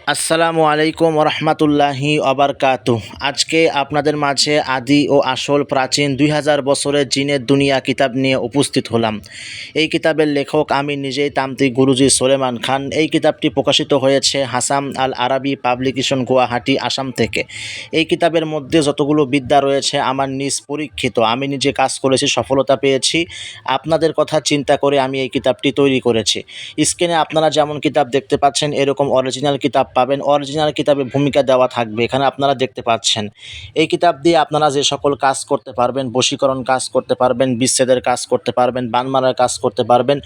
আসসালামু আলাইকুম রহমতুল্লাহি অবরকাতুহ। আজকে আপনাদের মাঝে আদি ও আসল প্রাচীন 2000 বছরের জিনের দুনিয়া কিতাব নিয়ে উপস্থিত হলাম। এই কিতাবের লেখক আমি নিজেই তান্ত্রিক গুরুজি সোলেমান খান। এই কিতাবটি প্রকাশিত হয়েছে হাসান আল আরাবি পাবলিকেশন, গুয়াহাটি, আসাম থেকে। এই কিতাবের মধ্যে যতগুলো বিদ্যা রয়েছে আমার নিজ পরীক্ষিত, আমি নিজে কাজ করেছি, সফলতা পেয়েছি। আপনাদের কথা চিন্তা করে আমি এই কিতাবটি তৈরি করেছি। স্ক্রিনে আপনারা যেমন কিতাব দেখতে পাচ্ছেন এরকম অরিজিনাল কিতাব পাবেন। অরিজিনাল কিতাবে ভূমিকা দেওয়া থাকবে, এখানে আপনারা দেখতে পাচ্ছেন। এই কিতাব দিয়ে আপনারা যে সকল কাজ করতে পারবেন, বশীকরণ কাজ করতে পারবেন, বিচ্ছেদের কাজ করতে পারবেন, বান মারার কাজ করতে পারবেন,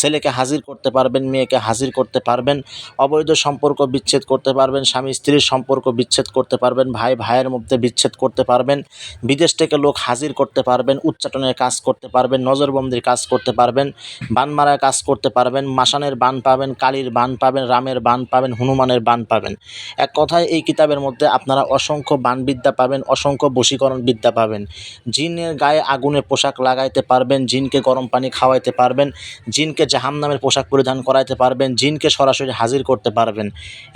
ছেলেকে হাজির করতে পারবেন, মেয়েকে হাজির করতে পারবেন, অবৈধ সম্পর্ক বিচ্ছেদ করতে পারবেন, স্বামী স্ত্রীর সম্পর্ক বিচ্ছেদ করতে পারবেন, ভাই ভাইয়ের মধ্যে বিচ্ছেদ করতে পারবেন, বিদেশ থেকে লোক হাজির করতে পারবেন, উচ্চাটনের কাজ করতে পারবেন, নজরবন্দির কাজ করতে পারবেন, বান মারার কাজ করতে পারবেন, মাসানের বান পাবেন, কালীর বান পাবেন, রামের বান পাবেন, হনুমানের বান পাবেন। এক কথায় এই কিতাবের মধ্যে আপনারা অসংখ্য বানবিদ্যা পাবেন, অসংখ্য বশীকরণ বিদ্যা পাবেন। জিনের গায়ে আগুনের পোশাক লাগাইতে পারবেন, জিনকে গরম পানি খাওয়াইতে পারবেন, জিনকে জাহান্নামের পোশাক পরিধান করাইতে পারবেন, জিনকে সরাসরি হাজির করতে পারবেন।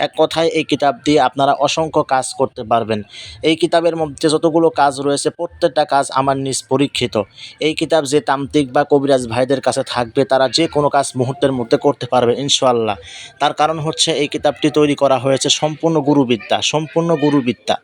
এক কথায় এই কিতাব দিয়ে আপনারা অসংখ্য কাজ করতে পারবেন। এই কিতাবের মধ্যে যতগুলো কাজ রয়েছে প্রত্যেকটা কাজ আমার নিজ পরীক্ষিত। এই কিতাব যে তান্ত্রিক বা কবিরাজ ভাইদের কাছে থাকবে তারা যে কোনো কাজ মুহূর্তের মধ্যে করতে পারবে ইনশাআল্লাহ। তার কারণ হচ্ছে এই কিতাবটি তৈরি করা হয়েছে সম্পূর্ণ গুরুবিদ্যা, সম্পূর্ণ গুরুবিদ্যা।